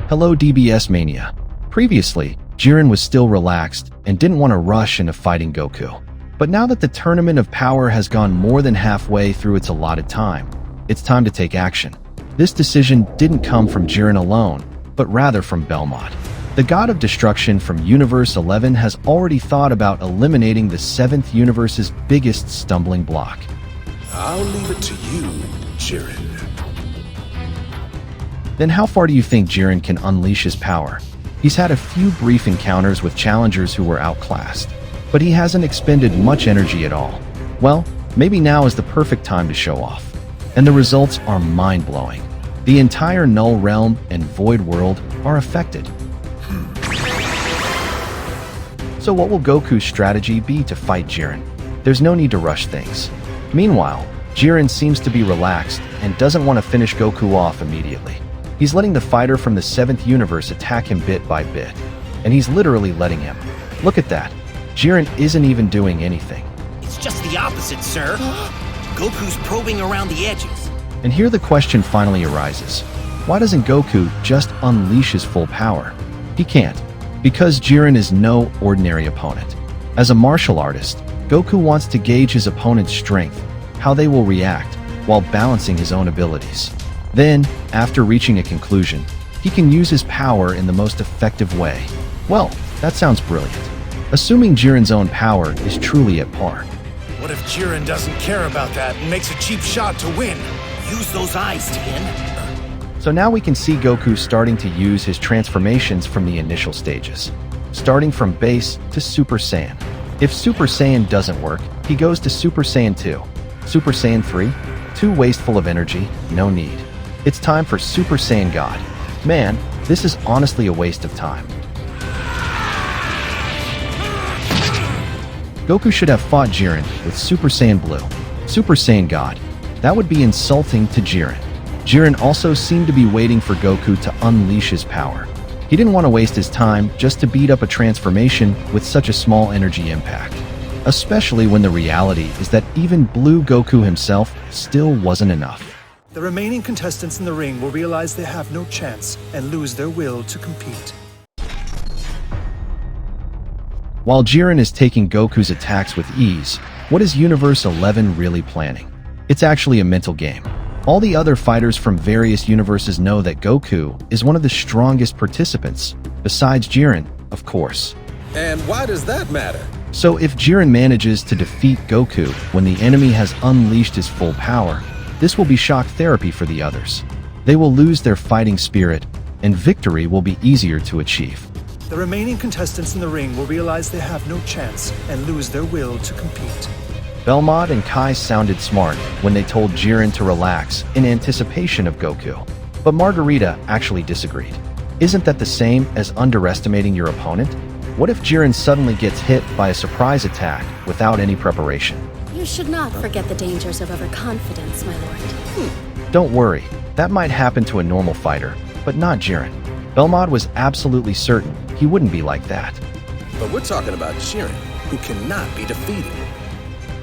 Hello DBS Mania. Previously, Jiren was still relaxed and didn't want to rush into fighting Goku. But now that the Tournament of Power has gone more than halfway through its allotted time, it's time to take action. This decision didn't come from Jiren alone, but rather from Belmod. The god of destruction from Universe 11 has already thought about eliminating the 7th universe's biggest stumbling block. I'll leave it to you, Jiren. Then how far do you think Jiren can unleash his power? He's had a few brief encounters with challengers who were outclassed, but he hasn't expended much energy at all. Well, maybe now is the perfect time to show off. And the results are mind-blowing. The entire Null realm and Void world are affected. So what will Goku's strategy be to fight Jiren? There's no need to rush things. Meanwhile, Jiren seems to be relaxed and doesn't want to finish Goku off immediately. He's letting the fighter from the 7th universe attack him bit by bit. And he's literally letting him. Look at that. Jiren isn't even doing anything. It's just the opposite, sir. Goku's probing around the edges. And here the question finally arises. Why doesn't Goku just unleash his full power? He can't. Because Jiren is no ordinary opponent. As a martial artist, Goku wants to gauge his opponent's strength, how they will react, while balancing his own abilities. Then, after reaching a conclusion, he can use his power in the most effective way. Well, that sounds brilliant. Assuming Jiren's own power is truly at par. What if Jiren doesn't care about that and makes a cheap shot to win? Use those eyes, Tien. So now we can see Goku starting to use his transformations from the initial stages, starting from base to Super Saiyan. If Super Saiyan doesn't work, he goes to Super Saiyan 2. Super Saiyan 3? Too wasteful of energy, no need. It's time for Super Saiyan God. Man, this is honestly a waste of time. Goku should have fought Jiren with Super Saiyan Blue. Super Saiyan God. That would be insulting to Jiren. Jiren also seemed to be waiting for Goku to unleash his power. He didn't want to waste his time just to beat up a transformation with such a small energy impact. Especially when the reality is that even Blue Goku himself still wasn't enough. The remaining contestants in the ring will realize they have no chance and lose their will to compete. While Jiren is taking Goku's attacks with ease, what is Universe 11 really planning? It's actually a mental game. All the other fighters from various universes know that Goku is one of the strongest participants, besides Jiren, of course. And why does that matter? So if Jiren manages to defeat Goku when the enemy has unleashed his full power, this will be shock therapy for the others. They will lose their fighting spirit, and victory will be easier to achieve. The remaining contestants in the ring will realize they have no chance and lose their will to compete. Belmod and Kai sounded smart when they told Jiren to relax in anticipation of Goku. But Margarita actually disagreed. Isn't that the same as underestimating your opponent? What if Jiren suddenly gets hit by a surprise attack without any preparation? You should not forget the dangers of overconfidence, my lord. Don't worry, that might happen to a normal fighter, but not Jiren. Belmod was absolutely certain he wouldn't be like that. But we're talking about Jiren, who cannot be defeated.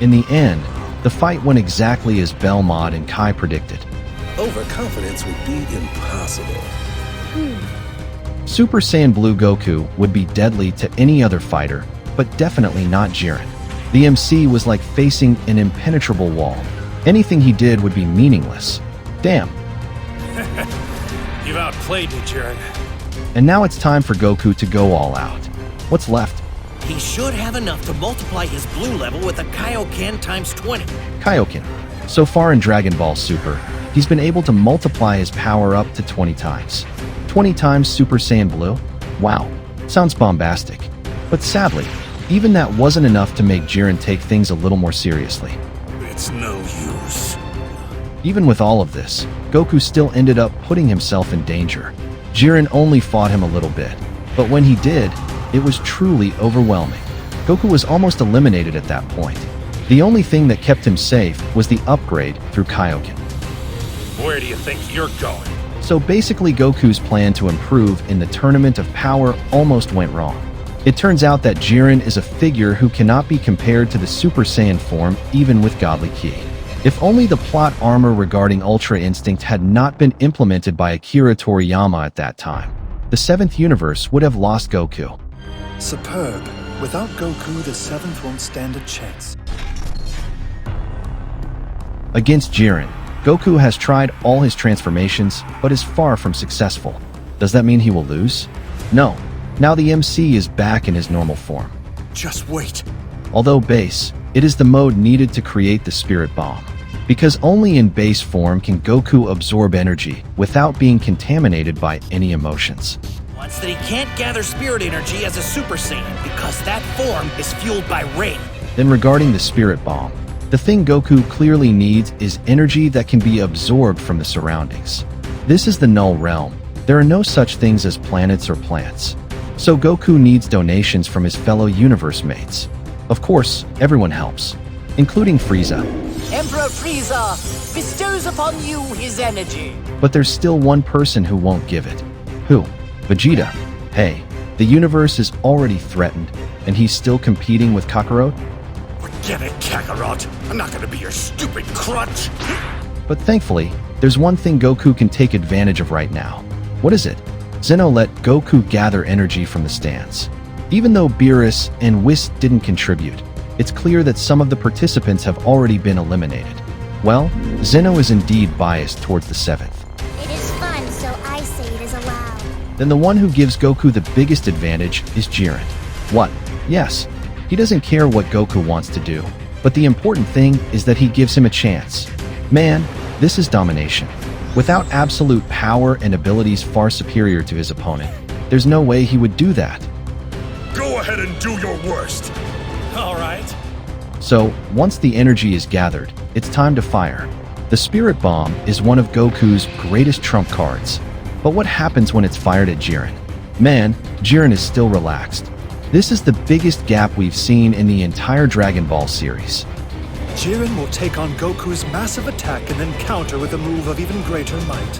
In the end, the fight went exactly as Belmod and Kai predicted. Overconfidence would be impossible. Super Saiyan Blue Goku would be deadly to any other fighter, but definitely not Jiren. The MC was like facing an impenetrable wall. Anything he did would be meaningless. Damn. You've outplayed me, Jiren. And now it's time for Goku to go all out. What's left? He should have enough to multiply his blue level with a kaioken times 20. Kaioken. So far in Dragon Ball Super, he's been able to multiply his power up to 20 times. 20 times Super Saiyan Blue? Wow, sounds bombastic. But sadly, even that wasn't enough to make Jiren take things a little more seriously. It's no use. Even with all of this, Goku still ended up putting himself in danger. Jiren only fought him a little bit, but when he did, it was truly overwhelming. Goku was almost eliminated at that point. The only thing that kept him safe was the upgrade through Kaioken. Where do you think you're going? So basically Goku's plan to improve in the Tournament of Power almost went wrong. It turns out that Jiren is a figure who cannot be compared to the Super Saiyan form even with Godly Ki. If only the plot armor regarding Ultra Instinct had not been implemented by Akira Toriyama at that time. the 7th universe would have lost Goku. Superb. Without Goku, the 7th won't stand a chance. Against Jiren, Goku has tried all his transformations, but is far from successful. Does that mean he will lose? No. Now the MC is back in his normal form. Just wait. Although base, it is the mode needed to create the Spirit Bomb. Because only in base form can Goku absorb energy without being contaminated by any emotions. Once that he can't gather spirit energy as a Super Saiyan because that form is fueled by rain. Then regarding the Spirit Bomb, the thing Goku clearly needs is energy that can be absorbed from the surroundings. This is the Null realm. There are no such things as planets or plants. So Goku needs donations from his fellow universe mates. Of course, everyone helps, including Frieza. Emperor Frieza bestows upon you his energy. But there's still one person who won't give it. Who? Vegeta. Hey, the universe is already threatened, and he's still competing with Kakarot? Forget it, Kakarot. I'm not gonna be your stupid crutch. But thankfully, there's one thing Goku can take advantage of right now. What is it? Zeno let Goku gather energy from the stands. Even though Beerus and Whis didn't contribute, it's clear that some of the participants have already been eliminated. Well, Zeno is indeed biased towards the 7th. It is fun, so I say it is allowed. Then the one who gives Goku the biggest advantage is Jiren. What? Yes, he doesn't care what Goku wants to do, but the important thing is that he gives him a chance. Man, this is domination. Without absolute power and abilities far superior to his opponent, there's no way he would do that. Go ahead and do your worst. All right. So, once the energy is gathered, it's time to fire. The Spirit Bomb is one of Goku's greatest trump cards. But what happens when it's fired at Jiren? Man, Jiren is still relaxed. This is the biggest gap we've seen in the entire Dragon Ball series. Jiren will take on Goku's massive attack and then counter with a move of even greater might.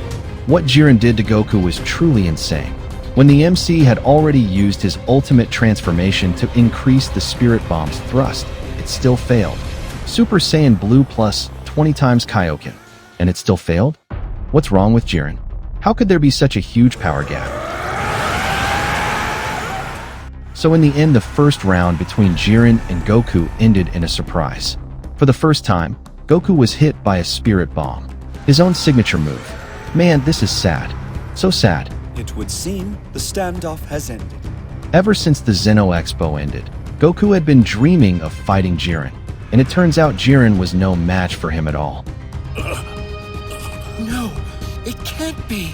What Jiren did to Goku was truly insane. When the MC had already used his ultimate transformation to increase the Spirit Bomb's thrust, it still failed. Super Saiyan Blue plus 20 times Kaioken. And it still failed? What's wrong with Jiren? How could there be such a huge power gap? So in the end, the first round between Jiren and Goku ended in a surprise. For the first time, Goku was hit by a Spirit Bomb, his own signature move. Man, this is sad. So sad. It would seem the standoff has ended. Ever since the Zeno Expo ended, Goku had been dreaming of fighting Jiren, and it turns out Jiren was no match for him at all. No, it can't be.